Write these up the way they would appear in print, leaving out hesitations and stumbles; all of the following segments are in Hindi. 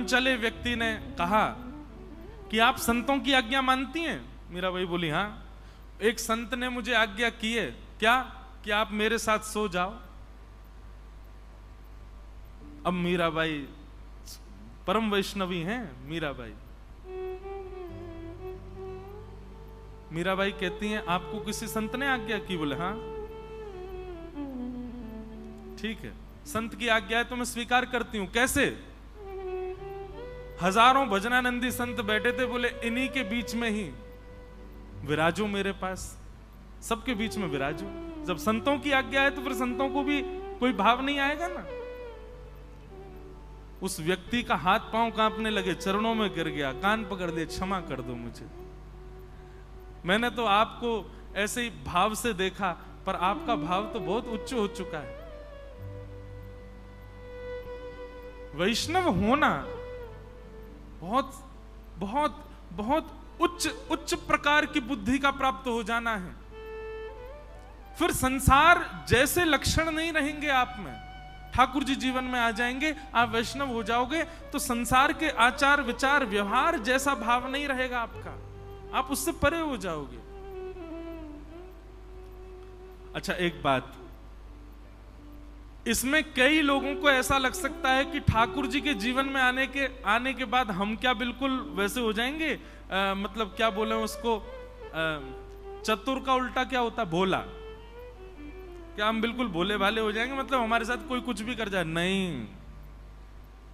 चले व्यक्ति ने कहा कि आप संतों की आज्ञा मानती हैं? मीराबाई बोली हाँ। एक संत ने मुझे आज्ञा की है, क्या? कि आप मेरे साथ सो जाओ। अब मीराबाई परम वैष्णवी हैं। मीराबाई कहती हैं आपको किसी संत ने आज्ञा की? बोले हाँ। ठीक है, संत की आज्ञा है तो मैं स्वीकार करती हूं। कैसे? हजारों भजनानंदी संत बैठे थे, बोले इन्हीं के बीच में ही विराजो मेरे पास, सबके बीच में विराजो। जब संतों की आज्ञा है तो फिर संतों को भी कोई भाव नहीं आएगा ना। उस व्यक्ति का हाथ पांव कांपने लगे, चरणों में गिर गया, कान पकड़ लिए, क्षमा कर दो मुझे, मैंने तो आपको ऐसे ही भाव से देखा, पर आपका भाव तो बहुत उच्च हो चुका है। वैष्णव होना बहुत बहुत बहुत उच्च प्रकार की बुद्धि का प्राप्त हो जाना है। फिर संसार जैसे लक्षण नहीं रहेंगे आप में, ठाकुर जी जीवन में आ जाएंगे, आप वैष्णव हो जाओगे तो संसार के आचार विचार व्यवहार जैसा भाव नहीं रहेगा आपका, आप उससे परे हो जाओगे। अच्छा एक बात, इसमें कई लोगों को ऐसा लग सकता है कि ठाकुर जी के जीवन में आने के बाद हम क्या बिल्कुल वैसे हो जाएंगे? मतलब क्या बोले उसको, चतुर का उल्टा क्या होता? भोला। क्या हम बिल्कुल भोले भाले हो जाएंगे? मतलब हमारे साथ कोई कुछ भी कर जाए? नहीं,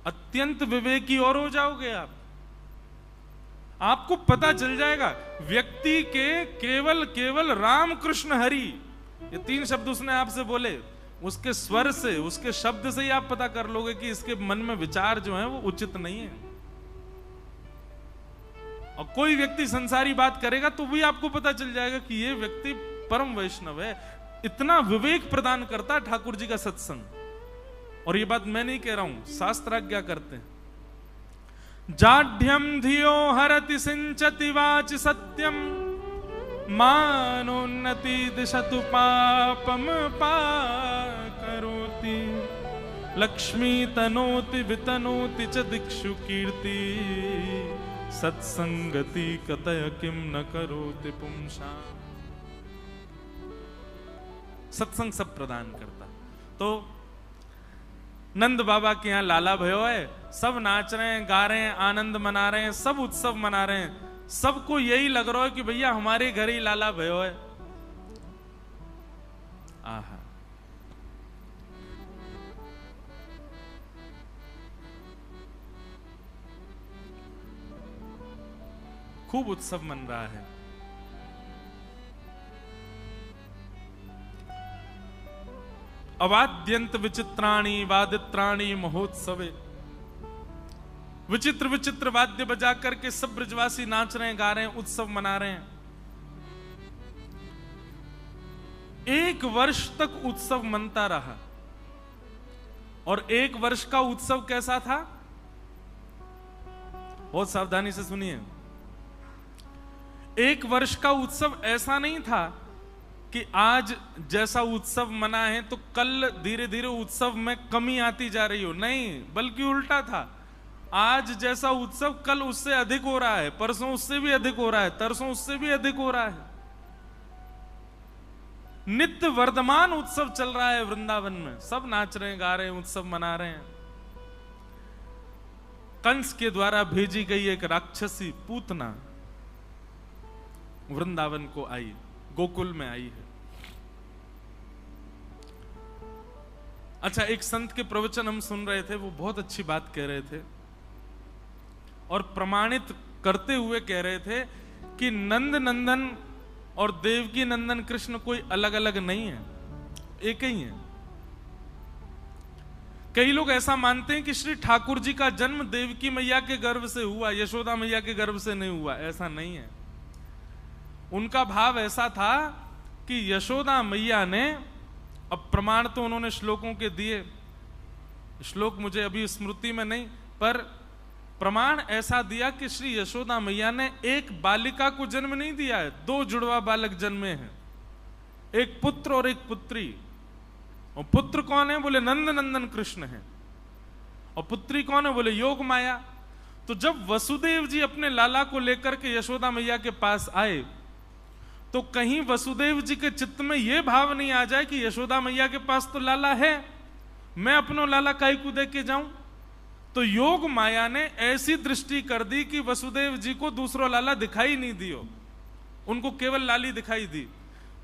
अत्यंत विवेकी और हो जाओगे आप। आपको पता चल जाएगा व्यक्ति के केवल राम कृष्ण हरि, ये 3 शब्द उसने आपसे बोले, उसके स्वर से, उसके शब्द से ही आप पता कर लोगे कि इसके मन में विचार जो है वो उचित नहीं है। और कोई व्यक्ति संसारी बात करेगा तो भी आपको पता चल जाएगा कि ये व्यक्ति परम वैष्णव है। इतना विवेक प्रदान करता है ठाकुर जी का सत्संग। और ये बात मैं नहीं कह रहा हूं, शास्त्राज्ञा करते हैं। जाढ्यम धियो हरति सिंचति वाच सत्यम, मानोन्नति दिशतु पापम पाकरोति, लक्ष्मी तनोति वितनोति च दिक्षु कीर्ति, सत्संगति कतय किम न करोति पुंसा। सत्संग सब प्रदान करता। तो नंद बाबा के यहाँ लाला भयो है, सब नाच रहे हैं, गा रहे हैं, आनंद मना रहे हैं, सब उत्सव मना रहे हैं। सबको यही लग रहा है कि भैया हमारे घर ही लाला भयो है। आहा, खूब उत्सव मन रहा है। अवाद्यंत विचित्राणी वादित्राणी महोत्सवे, विचित्र विचित्र वाद्य बजा करके सब ब्रजवासी नाच रहे हैं, गा रहे हैं, उत्सव मना रहे हैं। 1 वर्ष तक उत्सव मनता रहा। और 1 वर्ष का उत्सव कैसा था? बहुत सावधानी से सुनिए। 1 वर्ष का उत्सव ऐसा नहीं था कि आज जैसा उत्सव मना है तो कल धीरे धीरे उत्सव में कमी आती जा रही हो। नहीं, बल्कि उल्टा था। आज जैसा उत्सव कल उससे अधिक हो रहा है, परसों उससे भी अधिक हो रहा है, तरसों उससे भी अधिक हो रहा है। नित्य वर्धमान उत्सव चल रहा है वृंदावन में। सब नाच रहे हैं, गा रहे हैं, उत्सव मना रहे हैं। कंस के द्वारा भेजी गई एक राक्षसी पूतना वृंदावन को आई, गोकुल में आई है। अच्छा, एक संत के प्रवचन हम सुन रहे थे, वो बहुत अच्छी बात कह रहे थे और प्रमाणित करते हुए कह रहे थे कि नंद नंदन और देवकी नंदन कृष्ण कोई अलग अलग नहीं है, एक ही है। कई लोग ऐसा मानते हैं कि श्री ठाकुर जी का जन्म देवकी मैया के गर्भ से हुआ, यशोदा मैया के गर्भ से नहीं हुआ। ऐसा नहीं है। उनका भाव ऐसा था कि यशोदा मैया ने, अब प्रमाण तो उन्होंने श्लोकों के दिए, श्लोक मुझे अभी स्मृति में नहीं, पर प्रमाण ऐसा दिया कि श्री यशोदा मैया ने एक बालिका को जन्म नहीं दिया है, 2 जुड़वा बालक जन्मे हैं, एक पुत्र और एक पुत्री। और पुत्र कौन है? बोले नंद नंदन कृष्ण है। और पुत्री कौन है? बोले योग माया। तो जब वसुदेव जी अपने लाला को लेकर के यशोदा मैया के पास आए, तो कहीं वसुदेव जी के चित्त में यह भाव नहीं आ जाए कि यशोदा मैया के पास तो लाला है, मैं अपनो लाला काई को दे के जाऊं। तो योग माया ने ऐसी दृष्टि कर दी कि वसुदेव जी को दूसरा लाला दिखाई नहीं दियो, उनको केवल लाली दिखाई दी।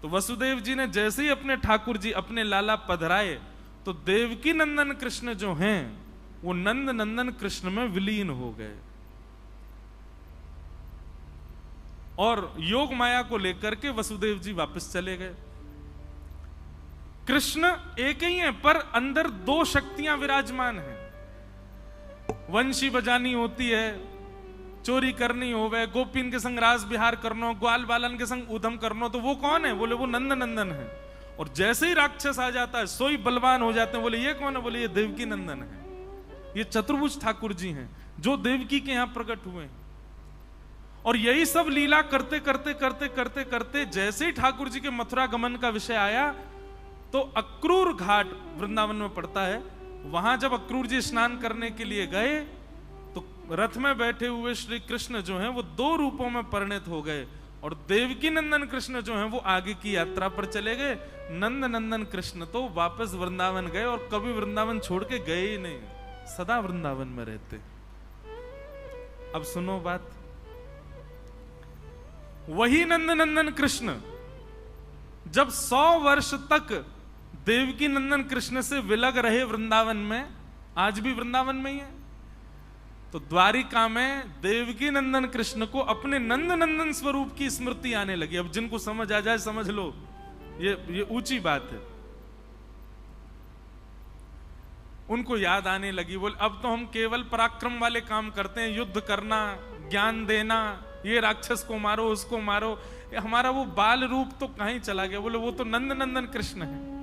तो वसुदेव जी ने जैसे ही अपने ठाकुर जी अपने लाला पधराए, तो देवकी नंदन कृष्ण जो हैं वो नंद नंदन कृष्ण में विलीन हो गए और योग माया को लेकर के वसुदेव जी वापस चले गए। कृष्ण एक ही है, पर अंदर दो शक्तियां विराजमान हैं। वंशी बजानी होती है, चोरी करनी होवे, गोपीन के संग रास विहार करनो, ग्वाल बालन के संग उधम करनो, तो वो कौन है? बोले वो नंद नंदन है। और जैसे ही राक्षस आ जाता है सोई बलवान हो जाते हैं। बोले ये कौन है? बोले ये देवकी नंदन है, ये चतुर्भुज ठाकुर जी हैं जो देवकी के यहां प्रकट हुए हैं। और यही सब लीला करते करते करते करते करते जैसे ही ठाकुर जी के मथुरा गमन का विषय आया, तो अक्रूर घाट वृंदावन में पड़ता है, वहां जब अक्रूर जी स्नान करने के लिए गए, तो रथ में बैठे हुए श्री कृष्ण जो हैं वो दो रूपों में परिणत हो गए और देवकी नंदन कृष्ण जो हैं वो आगे की यात्रा पर चले गए। नंद नंदन कृष्ण तो वापस वृंदावन गए और कभी वृंदावन छोड़ के गए ही नहीं, सदा वृंदावन में रहते। अब सुनो बात, वही नंद नंदन कृष्ण जब 100 वर्ष तक देवकी नंदन कृष्ण से विलग रहे वृंदावन में, आज भी वृंदावन में ही है, तो द्वारिका में देवकी नंदन कृष्ण को अपने नंद नंदन स्वरूप की स्मृति आने लगी। अब जिनको समझ आ जाए समझ लो, ये ऊंची बात है। उनको याद आने लगी, बोले अब तो हम केवल पराक्रम वाले काम करते हैं, युद्ध करना, ज्ञान देना, ये राक्षस को मारो उसको मारो, हमारा वो बाल रूप तो कहीं चला गया। बोले वो तो नंद नंदन कृष्ण है।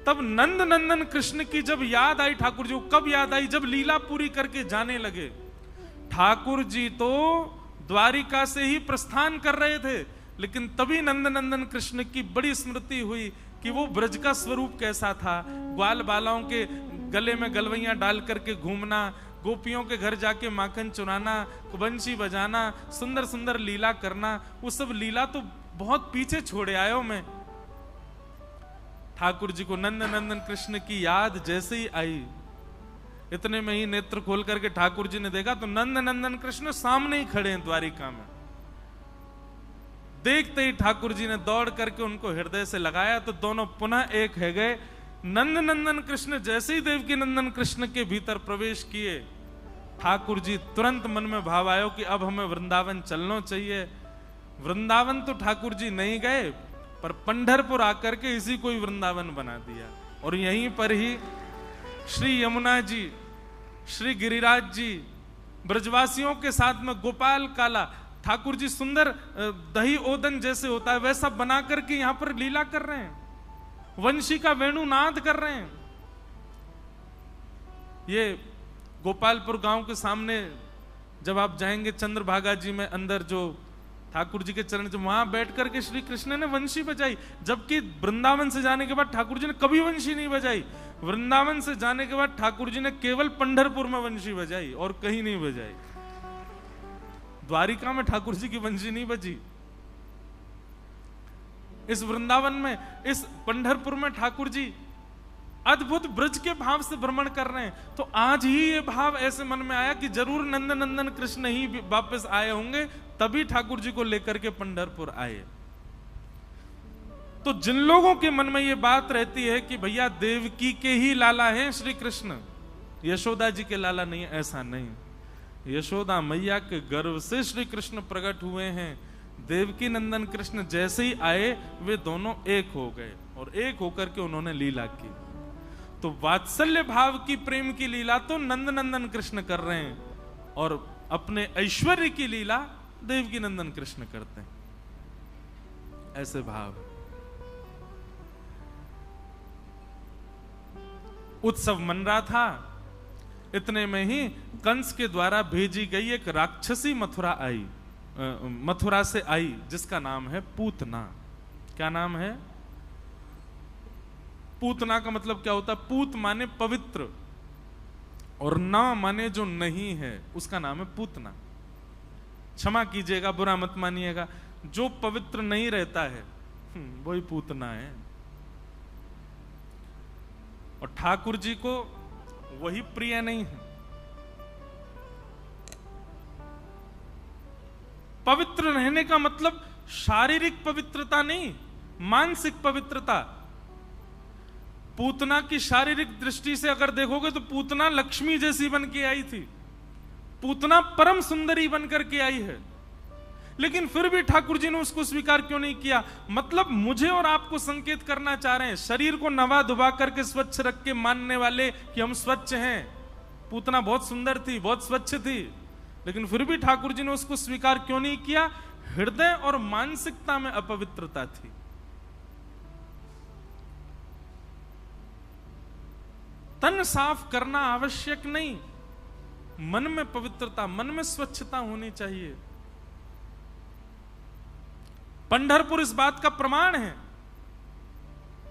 तब नंद नंदन कृष्ण की जब याद आई ठाकुर जी को, कब याद आई? जब लीला पूरी करके जाने लगे। ठाकुर जी तो द्वारिका से ही प्रस्थान कर रहे थे, लेकिन तभी नंद नंदन कृष्ण की बड़ी स्मृति हुई कि वो ब्रज का स्वरूप कैसा था। ग्वाल बालाओं के गले में गलवैयां डाल करके घूमना, गोपियों के घर जाके माखन चुराना, बंशी बजाना, सुंदर सुंदर लीला करना, वो सब लीला तो बहुत पीछे छोड़े आयो मैं। ठाकुर जी को नंद नंदन कृष्ण की याद जैसे ही आई, इतने में ही नेत्र खोल करके ठाकुर जी ने देखा तो नंद नंदन कृष्ण सामने ही खड़े हैं द्वारिका में। देखते ही ठाकुर जी ने दौड़ करके उनको हृदय से लगाया, तो दोनों पुनः एक है गए। नंद नंदन कृष्ण जैसे ही देवकी नंदन कृष्ण के भीतर प्रवेश किए, ठाकुर जी तुरंत मन में भाव आयो कि अब हमें वृंदावन चलना चाहिए। वृंदावन तो ठाकुर जी नहीं गए, पर पंढरपुर आकर के इसी को ही वृंदावन बना दिया। और यहीं पर ही श्री यमुना जी, श्री गिरिराज जी, ब्रजवासियों के साथ में गोपाल काला, ठाकुर जी सुंदर दही ओदन जैसे होता है वैसा बना करके यहां पर लीला कर रहे हैं, वंशी का वेणुनाद कर रहे हैं। ये गोपालपुर गांव के सामने जब आप जाएंगे चंद्रभागा जी में अंदर, जो ठाकुर जी के चरण, जो वहां बैठ करके श्री कृष्ण ने वंशी बजाई, जबकि वृंदावन से जाने के बाद ठाकुर जी ने कभी वंशी नहीं बजाई। वृंदावन से जाने के बाद ठाकुर जी ने केवल पंढरपुर में वंशी बजाई और कहीं नहीं बजाई। द्वारिका में ठाकुर जी की वंशी नहीं बजी। इस वृंदावन में, इस पंढरपुर में ठाकुर जी अद्भुत ब्रज के भाव से भ्रमण कर रहे हैं। तो आज ही ये भाव ऐसे मन में आया कि जरूर नंद नंदन कृष्ण ही वापस आए होंगे, तभी ठाकुर जी को लेकर के पंढरपुर आए। तो जिन लोगों के मन में ये बात रहती है कि भैया देवकी के ही लाला हैं श्री कृष्ण, यशोदा जी के लाला नहीं, ऐसा नहीं। यशोदा मैया के गर्भ से श्री कृष्ण प्रकट हुए हैं। देवकी नंदन कृष्ण जैसे ही आए वे दोनों एक हो गए और एक होकर के उन्होंने लीला की। तो वात्सल्य भाव की प्रेम की लीला तो नंद नंदन कृष्ण कर रहे हैं और अपने ऐश्वर्य की लीला देवकी नंदन कृष्ण करते हैं। ऐसे भाव। उत्सव मन रहा था, इतने में ही कंस के द्वारा भेजी गई एक राक्षसी मथुरा से आई, जिसका नाम है पूतना। क्या नाम है? पूतना का मतलब क्या होता है? पूत माने पवित्र, और ना माने जो नहीं है उसका नाम है पूतना। क्षमा कीजिएगा, बुरा मत मानिएगा, जो पवित्र नहीं रहता है वही पूतना है। और ठाकुर जी को वही प्रिय नहीं है। पवित्र रहने का मतलब शारीरिक पवित्रता नहीं, मानसिक पवित्रता। पूतना की शारीरिक दृष्टि से अगर देखोगे तो पूतना लक्ष्मी जैसी बन के आई थी, पूतना परम सुंदरी बनकर के आई है, लेकिन फिर भी ठाकुर जी ने उसको स्वीकार क्यों नहीं किया? मतलब मुझे और आपको संकेत करना चाह रहे हैं, शरीर को नवा धुबा करके स्वच्छ रख के मानने वाले कि हम स्वच्छ हैं। पूतना बहुत सुंदर थी, बहुत स्वच्छ थी, लेकिन फिर भी ठाकुर जी ने उसको स्वीकार क्यों नहीं किया? हृदय और मानसिकता में अपवित्रता थी। तन साफ करना आवश्यक नहीं, मन में पवित्रता, मन में स्वच्छता होनी चाहिए। पंढरपुर इस बात का प्रमाण है।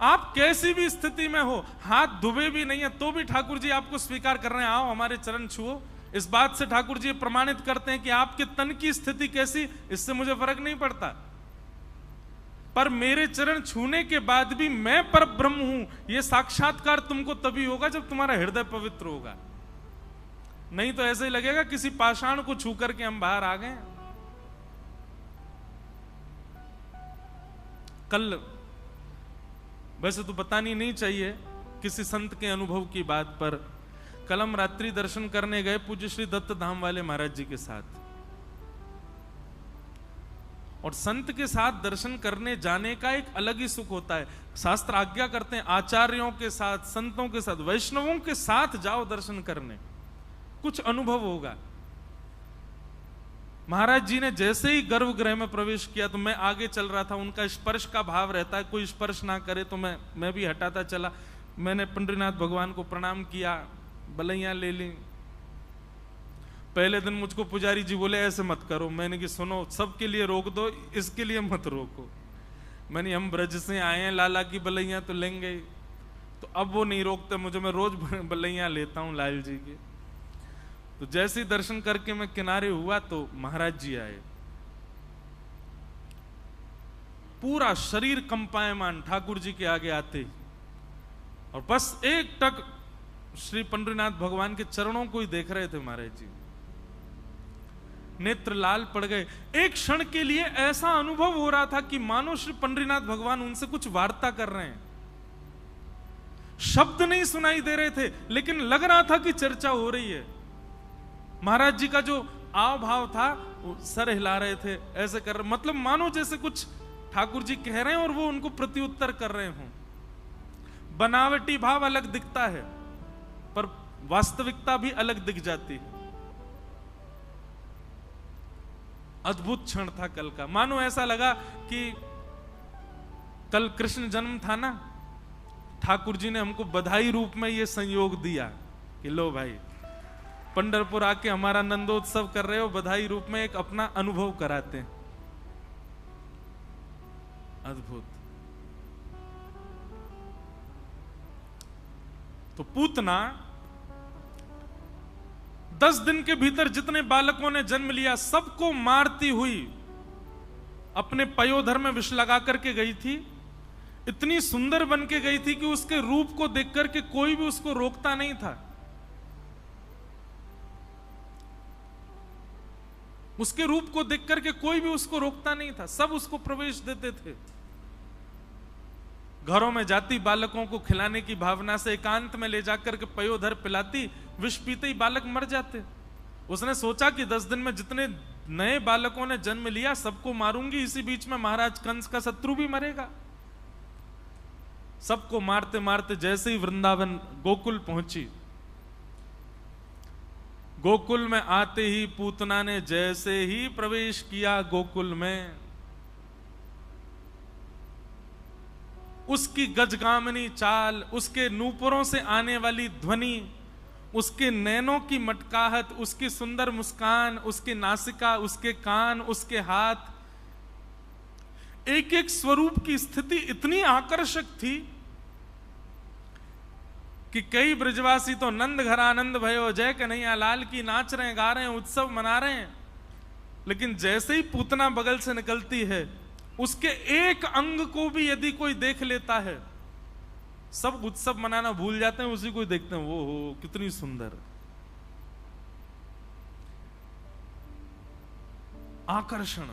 आप कैसी भी स्थिति में हो, हाथ धुबे भी नहीं है तो भी ठाकुर जी आपको स्वीकार कर रहे हैं, आओ हमारे चरण छुओ। इस बात से ठाकुर जी प्रमाणित करते हैं कि आपके तन की स्थिति कैसी, इससे मुझे फर्क नहीं पड़ता, पर मेरे चरण छूने के बाद भी मैं पर ब्रह्म हूं, यह साक्षात्कार तुमको तभी होगा जब तुम्हारा हृदय पवित्र होगा। नहीं तो ऐसे ही लगेगा किसी पाषाण को छू करके हम बाहर आ गए। कल, वैसे तो बतानी नहीं चाहिए किसी संत के अनुभव की बात, पर कल हम रात्रि दर्शन करने गए पूज्य श्री दत्त धाम वाले महाराज जी के साथ। और संत के साथ दर्शन करने जाने का एक अलग ही सुख होता है। शास्त्र आज्ञा करते हैं आचार्यों के साथ, संतों के साथ, वैष्णवों के साथ जाओ दर्शन करने, कुछ अनुभव होगा। महाराज जी ने जैसे ही गर्भगृह में प्रवेश किया तो मैं आगे चल रहा था, उनका स्पर्श का भाव रहता है, कोई स्पर्श ना करे तो मैं भी हटाता चला। मैंने पंडरीनाथ भगवान को प्रणाम किया, बलैया ले ली। पहले दिन मुझको पुजारी जी बोले ऐसे मत करो, मैंने कि सुनो सबके लिए रोक दो, इसके लिए मत रोको। मैंने हम ब्रज से आए हैं, लाला की बलैया तो लेंगे, तो अब वो नहीं रोकते मुझे, मैं रोज बलैया लेता हूं लाल जी की। तो जैसे ही दर्शन करके मैं किनारे हुआ तो महाराज जी आए, पूरा शरीर कंपायमान ठाकुर जी के आगे आते, और बस एक टक श्री पंडरीनाथ भगवान के चरणों को ही देख रहे थे महाराज जी। नेत्र लाल पड़ गए। एक क्षण के लिए ऐसा अनुभव हो रहा था कि मानो श्री पंडरीनाथ भगवान उनसे कुछ वार्ता कर रहे हैं। शब्द नहीं सुनाई दे रहे थे, लेकिन लग रहा था कि चर्चा हो रही है। महाराज जी का जो आव भाव था, वो सर हिला रहे थे, ऐसे कर रहे, मतलब मानो जैसे कुछ ठाकुर जी कह रहे हैं और वो उनको प्रत्युत्तर कर रहे हों। बनावटी भाव अलग दिखता है, पर वास्तविकता भी अलग दिख जाती है। अद्भुत क्षण था कल का। मानो ऐसा लगा कि कल कृष्ण जन्म था ना, ठाकुर जी ने हमको बधाई रूप में ये संयोग दिया कि लो भाई पंढरपुर आके हमारा नंदोत्सव कर रहे हो, बधाई रूप में एक अपना अनुभव कराते हैं। अद्भुत। तो पूतना 10 दिन के भीतर जितने बालकों ने जन्म लिया सबको मारती हुई अपने पयोधर में विष लगा करके गई थी। इतनी सुंदर बन के गई थी कि उसके रूप को देख करके कोई भी उसको रोकता नहीं था। उसके रूप को देख करके कोई भी उसको रोकता नहीं था, सब उसको प्रवेश देते थे। घरों में जाती, बालकों को खिलाने की भावना से एकांत में ले जाकर के पयोधर पिलाती, विष पीते ही बालक मर जाते। उसने सोचा कि 10 दिन में जितने नए बालकों ने जन्म लिया सबको मारूंगी, इसी बीच में महाराज कंस का शत्रु भी मरेगा। सबको मारते मारते जैसे ही वृंदावन गोकुल पहुंची, गोकुल में आते ही पूतना ने जैसे ही प्रवेश किया गोकुल में, उसकी गजगामिनी चाल, उसके नूपुरों से आने वाली ध्वनि, उसके नैनों की मटकाहट, उसकी सुंदर मुस्कान, उसकी नासिका, उसके कान, उसके हाथ, एक एक स्वरूप की स्थिति इतनी आकर्षक थी कि कई ब्रजवासी तो नंद घर आनंद भयो, जय कन्हैया लाल की नाच रहे हैं, गा रहे हैं, उत्सव मना रहे हैं, लेकिन जैसे ही पूतना बगल से निकलती है, उसके एक अंग को भी यदि कोई देख लेता है, सब उत्सव मनाना भूल जाते हैं, उसी को देखते हैं, वो हो कितनी सुंदर। आकर्षण।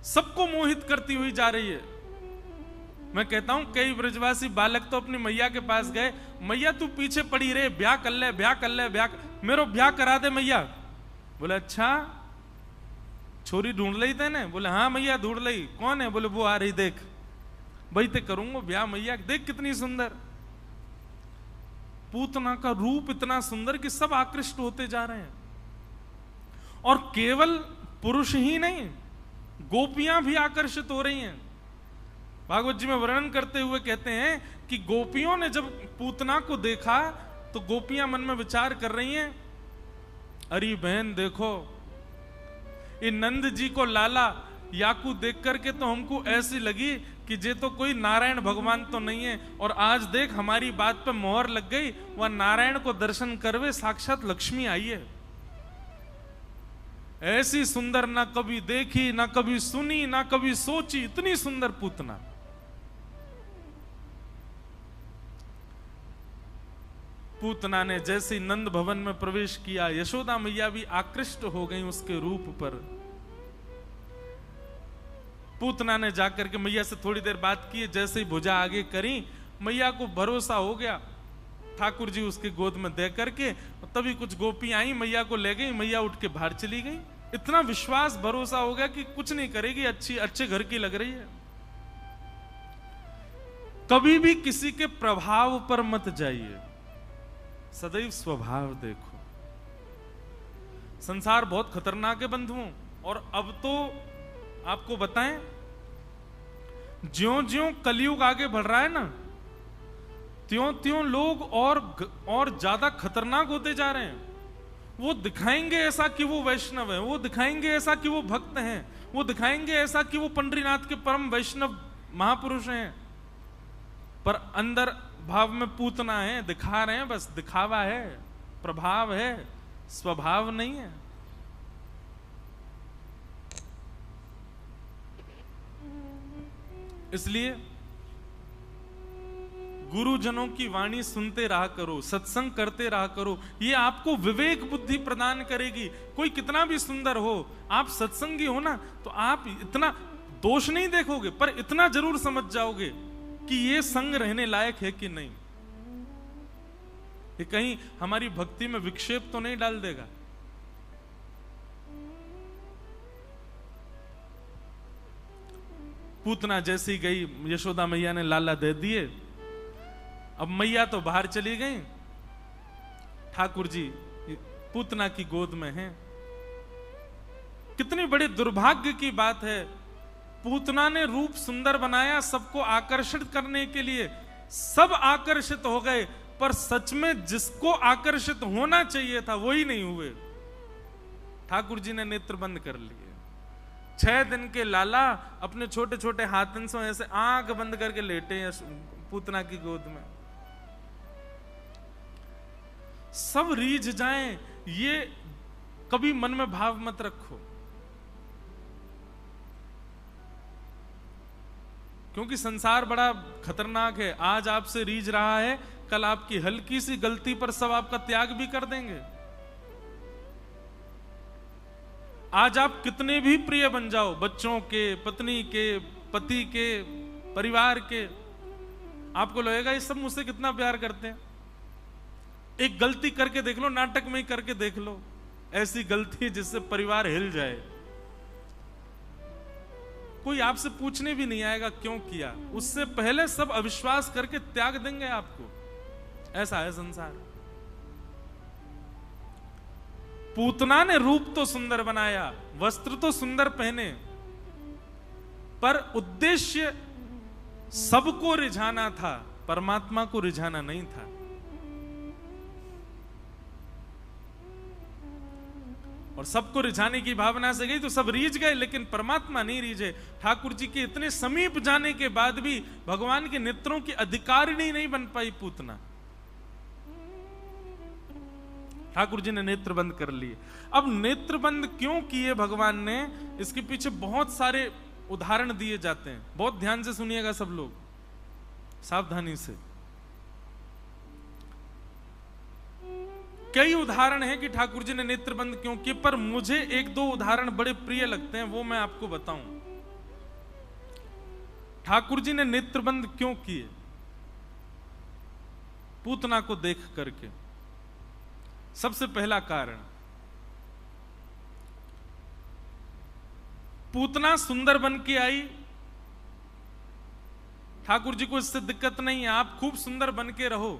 सबको मोहित करती हुई जा रही है। मैं कहता हूं कई ब्रजवासी बालक तो अपनी मैया के पास गए, मैया तू पीछे पड़ी रे, ब्याह कर ले, ब्याह कर ले, ब्याह, मेरो ब्याह करा दे मैया। बोले अच्छा छोरी ढूंढ ली तेने? बोले हाँ मैया ढूंढ ली। कौन है? बोले वो आ रही देख। भाई ते करूंगा ब्याह मैया, देख कितनी सुंदर। पूतना का रूप इतना सुंदर कि सब आकृष्ट होते जा रहे हैं। और केवल पुरुष ही नहीं, गोपियां भी आकर्षित हो रही हैं। भागवत जी में वर्णन करते हुए कहते हैं कि गोपियों ने जब पूतना को देखा तो गोपियां मन में विचार कर रही हैं, अरे बहन देखो ये नंद जी को लाला याकू देख करके तो हमको ऐसी लगी कि जे तो कोई नारायण भगवान तो नहीं है, और आज देख हमारी बात पे मोहर लग गई, वह नारायण को दर्शन करवे साक्षात लक्ष्मी आई है। ऐसी सुंदर ना कभी देखी, ना कभी सुनी, ना कभी सोची, इतनी सुंदर पूतना। पूतना ने जैसे नंद भवन में प्रवेश किया, यशोदा मैया भी आकृष्ट हो गई उसके रूप पर। पूतना ने जाकर के मैया से थोड़ी देर बात की, जैसे ही भुजा आगे करी, मैया को भरोसा हो गया, ठाकुर जी उसके गोद में दे करके, तभी कुछ गोपियां आई, मैया को ले गई, मैया उठ के बाहर चली गई। इतना विश्वास भरोसा हो गया कि कुछ नहीं करेगी, अच्छे घर की लग रही है। कभी भी किसी के प्रभाव पर मत जाइए, सदैव स्वभाव देखो। संसार बहुत खतरनाक है बंधुओं, और अब तो आपको बताएं, ज्यों-ज्यों कलयुग आगे बढ़ रहा है ना, त्यों-त्यों लोग और ज्यादा खतरनाक होते जा रहे हैं। वो दिखाएंगे ऐसा कि वो वैष्णव है, वो दिखाएंगे ऐसा कि वो भक्त हैं, वो दिखाएंगे ऐसा कि वो पंडरीनाथ के परम वैष्णव महापुरुष हैं, पर अंदर भाव में पूतना है, दिखा रहे हैं, बस दिखावा है, प्रभाव है, स्वभाव नहीं है। इसलिए गुरुजनों की वाणी सुनते रहा करो, सत्संग करते रहा करो, ये आपको विवेक बुद्धि प्रदान करेगी। कोई कितना भी सुंदर हो, आप सत्संगी हो ना, तो आप इतना दोष नहीं देखोगे, पर इतना जरूर समझ जाओगे कि ये संग रहने लायक है कि नहीं, ये कहीं हमारी भक्ति में विक्षेप तो नहीं डाल देगा। पूतना जैसी गई, यशोदा मैया ने लाला दे दिए। अब मैया तो बाहर चली गई, ठाकुर जी पूतना की गोद में हैं। कितनी बड़ी दुर्भाग्य की बात है, पूतना ने रूप सुंदर बनाया सबको आकर्षित करने के लिए, सब आकर्षित हो गए, पर सच में जिसको आकर्षित होना चाहिए था वही नहीं हुए। ठाकुर जी ने नेत्र बंद कर लिए। 6 दिन के लाला अपने छोटे छोटे हाथन से ऐसे आंख बंद करके लेटे हैं पूतना की गोद में। सब रीझ जाएं, ये कभी मन में भाव मत रखो, क्योंकि संसार बड़ा खतरनाक है। आज आपसे रीझ रहा है, कल आपकी हल्की सी गलती पर सब आपका त्याग भी कर देंगे। आज आप कितने भी प्रिय बन जाओ, बच्चों के, पत्नी के, पति के, परिवार के, आपको लगेगा ये सब मुझसे कितना प्यार करते हैं। एक गलती करके देख लो, नाटक में ही करके देख लो, ऐसी गलती जिससे परिवार हिल जाए, कोई आपसे पूछने भी नहीं आएगा क्यों किया, उससे पहले सब अविश्वास करके त्याग देंगे आपको। ऐसा है संसार। पूतना ने रूप तो सुंदर बनाया, वस्त्र तो सुंदर पहने, पर उद्देश्य सबको रिझाना था, परमात्मा को रिझाना नहीं था। और और सबको रिझाने की भावना से गई तो सब रीझ गए, लेकिन परमात्मा नहीं रीझे। ठाकुर जी के इतने समीप जाने के बाद भी भगवान के नेत्रों की अधिकारिणी नहीं बन पाई पूतना। ठाकुर जी ने नेत्र बंद कर लिए। अब नेत्र बंद क्यों किए भगवान ने, इसके पीछे बहुत सारे उदाहरण दिए जाते हैं। बहुत ध्यान से सुनिएगा सब लोग, सावधानी से। कई उदाहरण हैं कि ठाकुर जी ने नेत्र बंद क्यों किए, पर मुझे एक दो उदाहरण बड़े प्रिय लगते हैं, वो मैं आपको बताऊं। ठाकुर जी ने नेत्र बंद क्यों किए पूतना को देख करके? सबसे पहला कारण, पूतना सुंदर बन के आई। ठाकुर जी को इससे दिक्कत नहीं है, आप खूब सुंदर बन के रहो,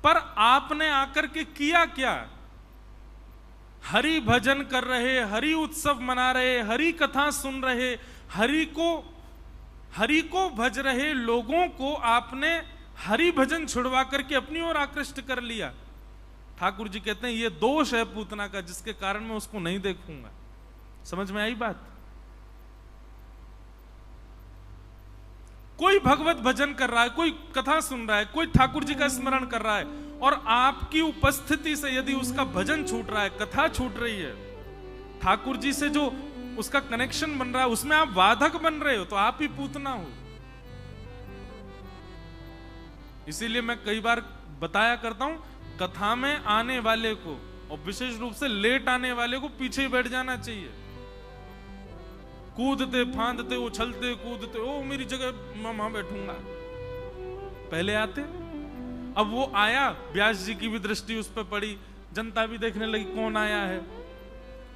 पर आपने आकर के किया क्या? हरि भजन कर रहे, हरि उत्सव मना रहे, हरि कथा सुन रहे, हरि को भज रहे लोगों को आपने हरि भजन छुड़वा करके अपनी ओर आकृष्ट कर लिया। ठाकुर जी कहते हैं ये दोष है पूतना का, जिसके कारण मैं उसको नहीं देखूंगा। समझ में आई बात? कोई भगवत भजन कर रहा है, कोई कथा सुन रहा है, कोई ठाकुर जी का स्मरण कर रहा है, और आपकी उपस्थिति से यदि उसका भजन छूट रहा है, कथा छूट रही है, ठाकुर जी से जो उसका कनेक्शन बन रहा है उसमें आप बाधक बन रहे हो, तो आप ही पूतना हो। इसीलिए मैं कई बार बताया करता हूं, कथा में आने वाले को और विशेष रूप से लेट आने वाले को पीछे ही बैठ जाना चाहिए। कूदते फांदते उछलते कूदते, ओ मेरी जगह मैं वहां बैठूंगा, पहले आते। अब वो आया, व्यास जी की भी दृष्टि उस पर पड़ी, जनता भी देखने लगी कौन आया है।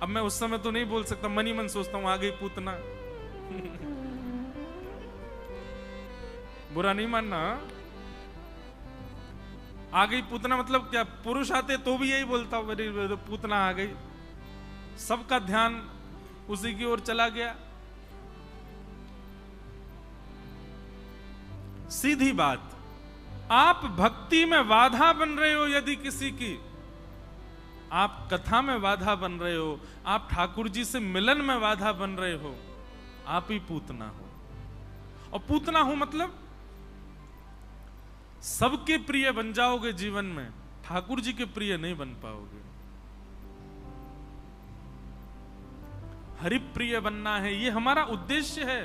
अब मैं उस समय तो नहीं बोल सकता, मन ही मन सोचता हूं आ गई पूतना। बुरा नहीं मानना, आ गई पूतना मतलब क्या? पुरुष आते तो भी यही बोलता हूं, मेरी पूतना आ गई। सबका ध्यान उसी की ओर चला गया। सीधी बात, आप भक्ति में बाधा बन रहे हो यदि किसी की, आप कथा में बाधा बन रहे हो, आप ठाकुर जी से मिलन में बाधा बन रहे हो, आप ही पूतना हो। और पूतना हो मतलब सबके प्रिय बन जाओगे जीवन में, ठाकुर जी के प्रिय नहीं बन पाओगे। हरिप्रिय बनना है, ये हमारा उद्देश्य है।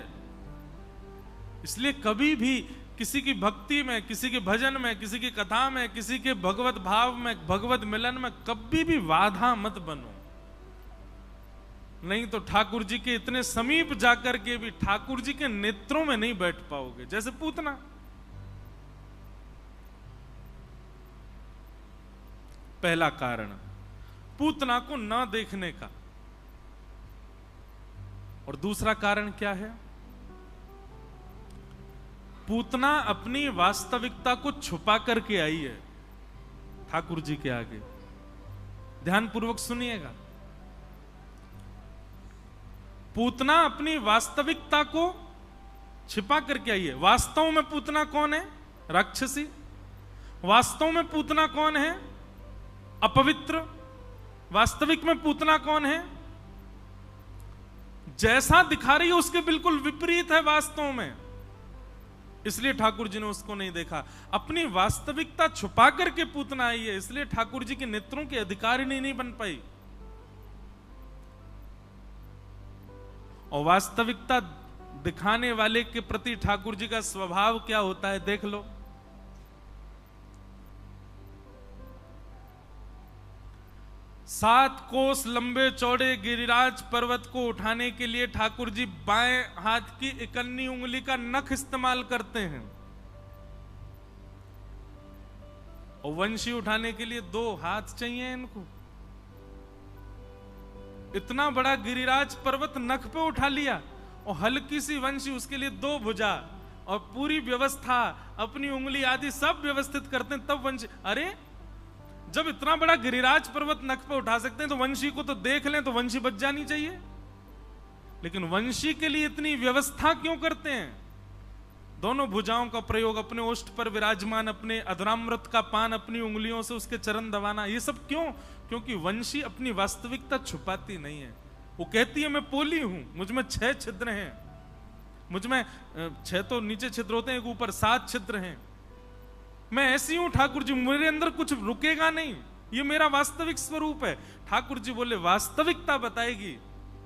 इसलिए कभी भी किसी की भक्ति में, किसी के भजन में, किसी की कथा में, किसी के भगवत भाव में, भगवत मिलन में कभी भी बाधा मत बनो। नहीं तो ठाकुर जी के इतने समीप जाकर के भी ठाकुर जी के नेत्रों में नहीं बैठ पाओगे, जैसे पूतना। पहला कारण पूतना को न देखने का। और दूसरा कारण क्या है? पूतना अपनी वास्तविकता को छुपा करके आई है ठाकुर जी के आगे। ध्यानपूर्वक सुनिएगा, पूतना अपनी वास्तविकता को छिपा करके आई है। वास्तव में पूतना कौन है? राक्षसी। वास्तव में पूतना कौन है? अपवित्र। वास्तविक में पूतना कौन है? जैसा दिखा रही है उसके बिल्कुल विपरीत है वास्तव में। इसलिए ठाकुर जी ने उसको नहीं देखा। अपनी वास्तविकता छुपा करके पूतना आई है, इसलिए ठाकुर जी के नेत्रों के अधिकारिणी नहीं बन पाई। और वास्तविकता दिखाने वाले के प्रति ठाकुर जी का स्वभाव क्या होता है देख लो। 7 कोस लंबे चौड़े गिरिराज पर्वत को उठाने के लिए ठाकुर जी बाएं हाथ की इकन्नी उंगली का नख इस्तेमाल करते हैं, और वंशी उठाने के लिए 2 हाथ चाहिए इनको। इतना बड़ा गिरिराज पर्वत नख पे उठा लिया, और हल्की सी वंशी उसके लिए 2 भुजा, और पूरी व्यवस्था अपनी उंगली आदि सब व्यवस्थित करते हैं, तब वंशी। अरे जब इतना बड़ा गिरिराज पर्वत नख पे उठा सकते हैं तो वंशी को तो देख लें तो वंशी बच जानी चाहिए। लेकिन वंशी के लिए इतनी व्यवस्था क्यों करते हैं? दोनों भुजाओं का प्रयोग, अपने ओष्ठ पर विराजमान, अपने अधरामृत का पान अपनी उंगलियों से उसके चरण दबाना, ये सब क्यों? क्योंकि वंशी अपनी वास्तविकता छुपाती नहीं है। वो कहती है मैं पोली हूं, मुझ में 6 छिद्र हैं, मुझ में 6 तो नीचे छिद्र होते हैं, ऊपर 7 छिद्र हैं, मैं ऐसी हूं ठाकुर जी, मेरे अंदर कुछ रुकेगा नहीं, ये मेरा वास्तविक स्वरूप है। ठाकुर जी बोले वास्तविकता बताएगी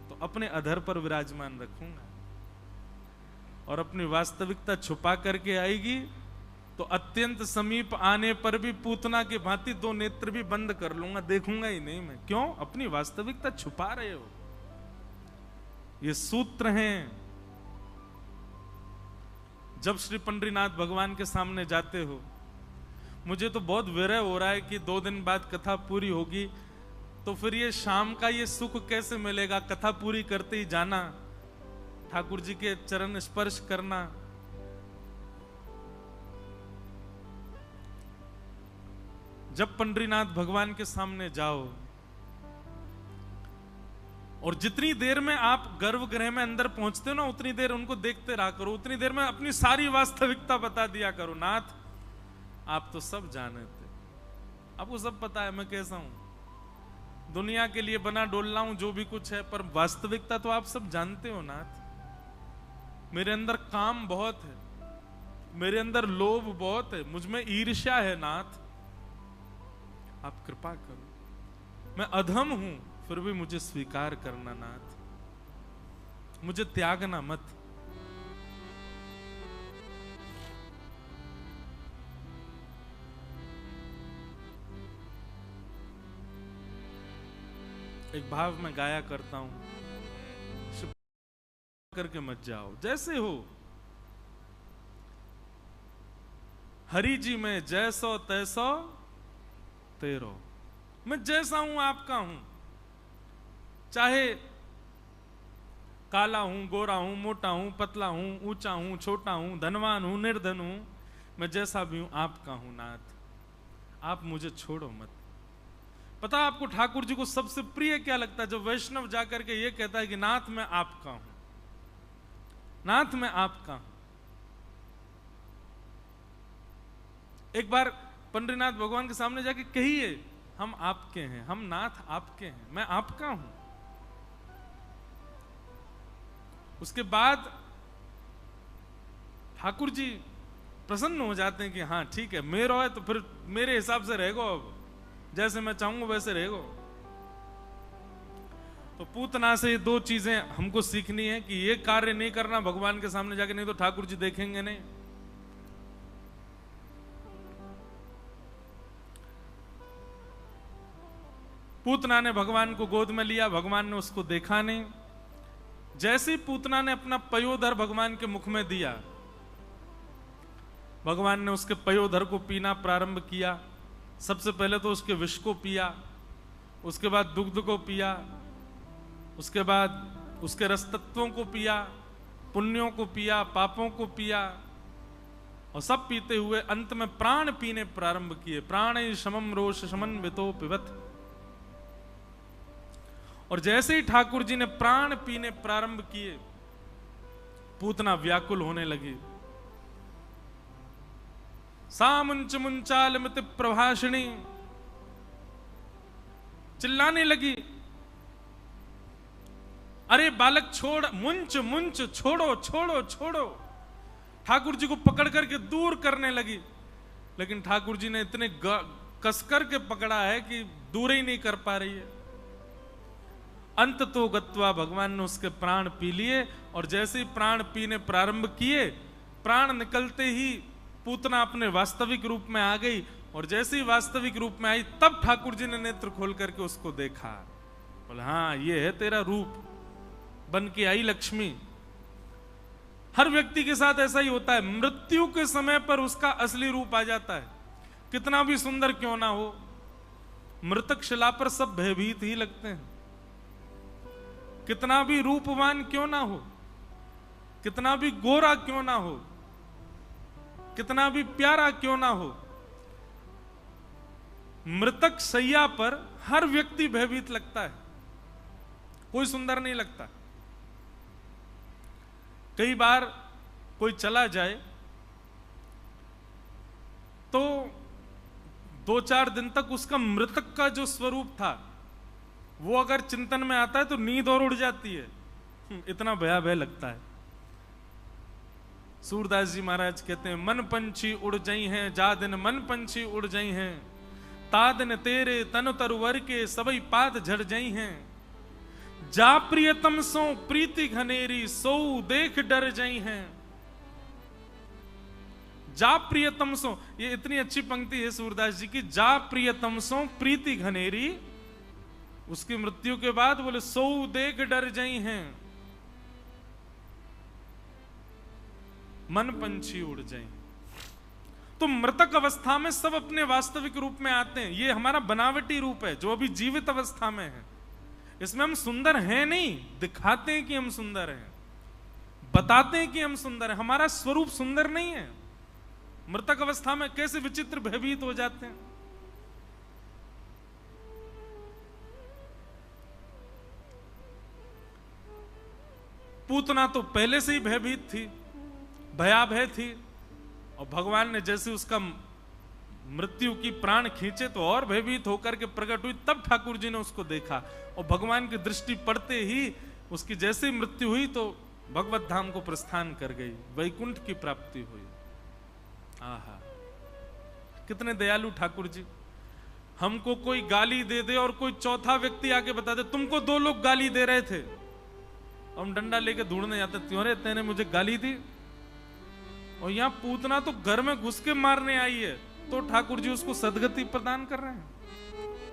तो अपने अधर पर विराजमान रखूंगा, और अपनी वास्तविकता छुपा करके आएगी तो अत्यंत समीप आने पर भी पूतना की भांति 2 नेत्र भी बंद कर लूंगा, देखूंगा ही नहीं मैं। क्यों? अपनी वास्तविकता छुपा रहे हो। ये सूत्र हैं। जब श्री पंडरीनाथ भगवान के सामने जाते हो, मुझे तो बहुत विरह हो रहा है कि 2 दिन बाद कथा पूरी होगी, तो फिर ये शाम का ये सुख कैसे मिलेगा? कथा पूरी करते ही जाना, ठाकुर जी के चरण स्पर्श करना। जब पंडरीनाथ भगवान के सामने जाओ, और जितनी देर में आप गर्भगृह में अंदर पहुंचते हो ना, उतनी देर उनको देखते रहा करो, उतनी देर में अपनी सारी वास्तविकता बता दिया करो। नाथ आप तो सब जाने थे, आपको सब पता है मैं कैसा हूं, दुनिया के लिए बना डोलना हूं, जो भी कुछ है, पर वास्तविकता तो आप सब जानते हो नाथ। मेरे अंदर काम बहुत है, मेरे अंदर लोभ बहुत है, मुझ में ईर्ष्या है नाथ, आप कृपा करो। मैं अधम हूं, फिर भी मुझे स्वीकार करना नाथ, मुझे त्यागना मत। एक भाव में गाया करता हूं, करके मत जाओ, जैसे हो हरि जी में जैसो तैसो तेरो। मैं जैसा हूं आपका हूं, चाहे काला हूं, गोरा हूं, मोटा हूं, पतला हूं, ऊंचा हूं, छोटा हूं, धनवान हूं, निर्धन हूं, मैं जैसा भी हूं आपका हूं नाथ, आप मुझे छोड़ो मत। पता आपको ठाकुर जी को सबसे प्रिय क्या लगता है? जब वैष्णव जाकर के ये कहता है कि नाथ मैं आपका हूं, नाथ मैं आपका हूं। एक बार पंडरीनाथ भगवान के सामने जाके कहिए हम आपके हैं, हम नाथ आपके हैं, मैं आपका हूं। उसके बाद ठाकुर जी प्रसन्न हो जाते हैं कि हाँ ठीक है, मेरा है तो फिर मेरे हिसाब से रहेगो, अब जैसे मैं चाहूंगा वैसे रहेगो। तो पूतना से 2 चीजें हमको सीखनी है कि ये कार्य नहीं करना भगवान के सामने जाके, नहीं तो ठाकुर जी देखेंगे नहीं। पूतना ने भगवान को गोद में लिया, भगवान ने उसको देखा नहीं। जैसे ही पूतना ने अपना पयोधर भगवान के मुख में दिया, भगवान ने उसके पयोधर को पीना प्रारंभ किया। सबसे पहले तो उसके विष को पिया, उसके बाद दुग्ध को पिया, उसके बाद उसके रस तत्वों को पिया, पुण्यों को पिया, पापों को पिया, और सब पीते हुए अंत में प्राण पीने प्रारंभ किए। प्राण शमम रोष समन्वितो पिबत। और जैसे ही ठाकुर जी ने प्राण पीने प्रारंभ किए, पूतना व्याकुल होने लगी। सा मुंच मुंचाल मित प्रभाषिणी, चिल्लाने लगी, अरे बालक छोड़, मुंच मुंच, छोड़ो छोड़ो छोड़ो। ठाकुर जी को पकड़ करके दूर करने लगी, लेकिन ठाकुर जी ने इतने कसकर के पकड़ा है कि दूर ही नहीं कर पा रही है। अंत तो गत्वा भगवान ने उसके प्राण पी लिए, और जैसे ही प्राण पीने प्रारंभ किए, प्राण निकलते ही पूतना अपने वास्तविक रूप में आ गई। और जैसे ही वास्तविक रूप में आई, तब ठाकुर जी ने नेत्र खोल करके उसको देखा, बोला हाँ ये है तेरा रूप, बन के आई लक्ष्मी। हर व्यक्ति के साथ ऐसा ही होता है, मृत्यु के समय पर उसका असली रूप आ जाता है। कितना भी सुंदर क्यों ना हो, मृतक शिला पर सब भयभीत ही लगते हैं। कितना भी रूपवान क्यों ना हो, कितना भी गोरा क्यों ना हो, कितना भी प्यारा क्यों ना हो, मृतक सैया पर हर व्यक्ति भयभीत लगता है, कोई सुंदर नहीं लगता। कई बार कोई चला जाए 2-4 दिन तक उसका मृतक का जो स्वरूप था वो अगर चिंतन में आता है तो नींद और उड़ जाती है, इतना भयावह लगता है। सूरदास जी महाराज कहते हैं, मन पंछी उड़ जाई हैं, जा दिन मन पंछी उड़ जाई हैं, ता दिन तेरे तन तरवर के सबई पात झड़ जाई हैं, जा प्रियतम सो प्रीति घनेरी सो देख डर जाई हैं। जा प्रियतम सो, ये इतनी अच्छी पंक्ति है सूरदास जी की, जा प्रियतम सो प्रीति घनेरी, उसकी मृत्यु के बाद बोले सो देख डर जाई हैं, मन पंछी उड़ जाए। तो मृतक अवस्था में सब अपने वास्तविक रूप में आते हैं, ये हमारा बनावटी रूप है जो अभी जीवित अवस्था में है। इसमें हम सुंदर हैं नहीं, दिखाते हैं कि हम सुंदर हैं, बताते हैं कि हम सुंदर हैं, हमारा स्वरूप सुंदर नहीं है। मृतक अवस्था में कैसे विचित्र भयभीत हो जाते हैं। पूतना तो पहले से ही भयभीत थी, भयाभय थी, और भगवान ने जैसे उसका मृत्यु की प्राण खींचे तो और भयभीत होकर के प्रकट हुई। तब ठाकुर जी ने उसको देखा और भगवान की दृष्टि पड़ते ही उसकी जैसे ही मृत्यु हुई तो भगवत धाम को प्रस्थान कर गई, वैकुंठ की प्राप्ति हुई। आहा, कितने दयालु ठाकुर जी। हमको कोई गाली दे दे और कोई चौथा व्यक्ति आके बता दे तुमको 2 लोग गाली दे रहे थे, हम डंडा लेके ढूंढने जाते, त्यों तेने मुझे गाली दी। और यहां पूतना तो घर में घुस के मारने आई है, तो ठाकुर जी उसको सदगति प्रदान कर रहे हैं,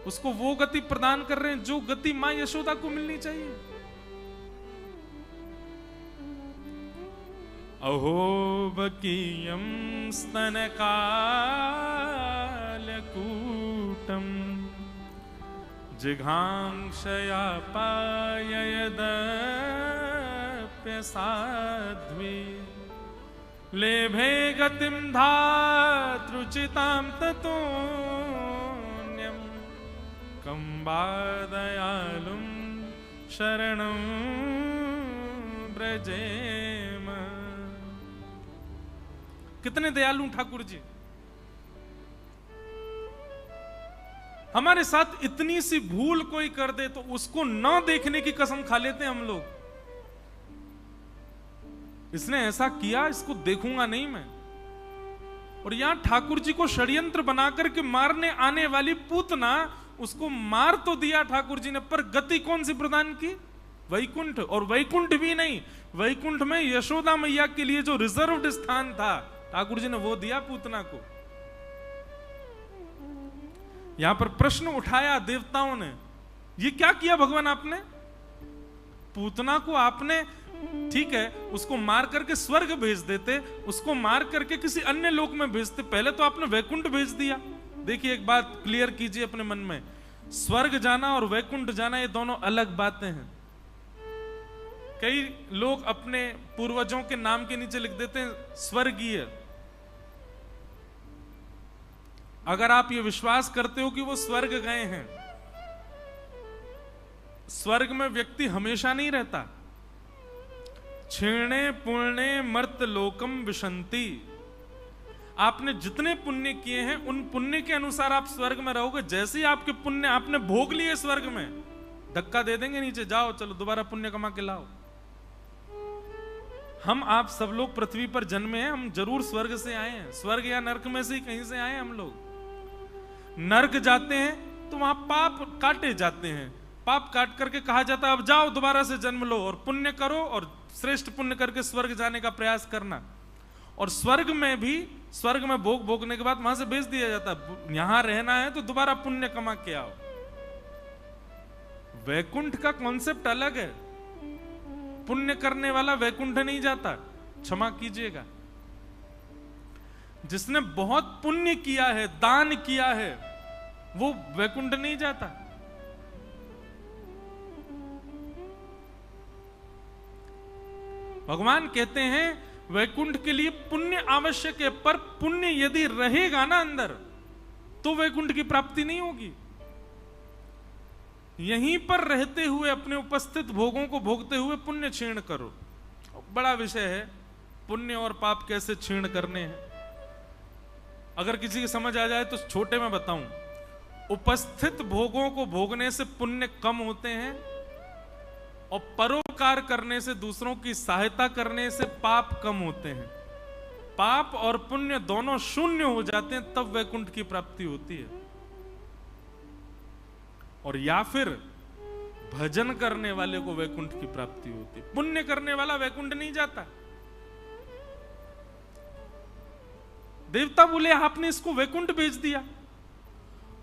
उसको वो गति प्रदान कर रहे हैं जो गति मां यशोदा को मिलनी चाहिए। अहो बकीयम स्तनकालकूटम जिघांक्षया पाययदप्यसाध्वी लेभे गतिम धातृचितां ततोन्यं कंबादयालुं शरणं ब्रजेम। कितने दयालु ठाकुर जी। हमारे साथ इतनी सी भूल कोई कर दे तो उसको न देखने की कसम खा लेते हैं हम लोग। इसने ऐसा किया, इसको देखूंगा नहीं मैं। और यहां ठाकुर जी को षड्यंत्र बनाकर के मारने आने वाली पूतना, उसको मार तो दिया ठाकुर जी ने, पर गति कौन सी प्रदान की? वैकुंठ। और वैकुंठ भी नहीं, वैकुंठ में यशोदा मैया के लिए जो रिजर्व्ड स्थान था ठाकुर जी ने वो दिया पूतना को। यहां पर प्रश्न उठाया देवताओं ने, ये क्या किया भगवान आपने? पूतना को आपने, ठीक है, उसको मार करके स्वर्ग भेज देते, उसको मार करके किसी अन्य लोक में भेजते, पहले तो आपने वैकुंठ भेज दिया। देखिए एक बात क्लियर कीजिए अपने मन में, स्वर्ग जाना और वैकुंठ जाना ये दोनों अलग बातें हैं। कई लोग अपने पूर्वजों के नाम के नीचे लिख देते हैं स्वर्गीय। अगर आप ये विश्वास करते हो कि वो स्वर्ग गए हैं, स्वर्ग में व्यक्ति हमेशा नहीं रहता। क्षीणे पुण्य मर्त लोकम विशंति, आपने जितने पुण्य किए हैं उन पुण्य के अनुसार आप स्वर्ग में रहोगे। जैसे ही आपके पुण्य आपने भोग लिए स्वर्ग में, धक्का दे देंगे नीचे, जाओ चलो दोबारा पुण्य कमा के लाओ। हम आप सब लोग पृथ्वी पर जन्मे हैं, हम जरूर स्वर्ग से आए हैं, स्वर्ग या नरक में से ही कहीं से आए हैं हम लोग। नरक जाते हैं तो वहां पाप काटे जाते हैं, पाप काट करके कहा जाता है अब जाओ दोबारा से जन्म लो और पुण्य करो और श्रेष्ठ पुण्य करके स्वर्ग जाने का प्रयास करना। और स्वर्ग में भी, स्वर्ग में भोग भोगने के बाद वहां से भेज दिया जाता है, यहां रहना है तो दोबारा पुण्य कमा के आओ। वैकुंठ का कॉन्सेप्ट अलग है। पुण्य करने वाला वैकुंठ नहीं जाता, क्षमा कीजिएगा। जिसने बहुत पुण्य किया है, दान किया है, वो वैकुंठ नहीं जाता। भगवान कहते हैं वैकुंठ के लिए पुण्य आवश्यक है, पर पुण्य यदि रहेगा ना अंदर तो वैकुंठ की प्राप्ति नहीं होगी। यहीं पर रहते हुए अपने उपस्थित भोगों को भोगते हुए पुण्य क्षीण करो। बड़ा विषय है पुण्य और पाप कैसे क्षीण करने हैं। अगर किसी की समझ आ जाए तो छोटे में बताऊं, उपस्थित भोगों को भोगने से पुण्य कम होते हैं और परोपकार करने से, दूसरों की सहायता करने से पाप कम होते हैं। पाप और पुण्य दोनों शून्य हो जाते हैं, तब वैकुंठ की प्राप्ति होती है। और या फिर भजन करने वाले को वैकुंठ की प्राप्ति होती है। पुण्य करने वाला वैकुंठ नहीं जाता। देवता बोले आपने इसको वैकुंठ भेज दिया,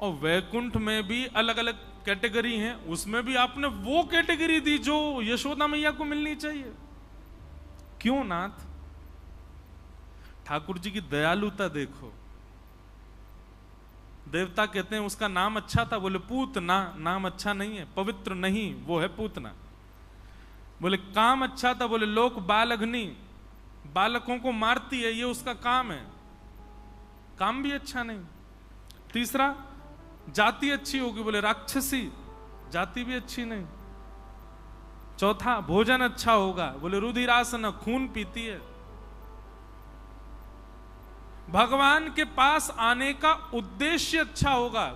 और वैकुंठ में भी अलग अलग कैटेगरी हैं, उसमें भी आपने वो कैटेगरी दी जो यशोदा मैया को मिलनी चाहिए। क्यों नाथ? ठाकुर जी की दयालुता देखो। देवता कहते हैं उसका नाम अच्छा था, बोले पूतना। नाम अच्छा नहीं है, पवित्र नहीं, वो है पूतना। बोले काम अच्छा था, बोले लोक बाल अग्नि, बालकों को मारती है, ये उसका काम है। काम भी अच्छा नहीं। तीसरा, जाति अच्छी होगी, बोले राक्षसी, जाति भी अच्छी नहीं। चौथा, भोजन अच्छा होगा, बोले रुधिरासन, खून पीती है। भगवान के पास आने का उद्देश्य अच्छा होगा,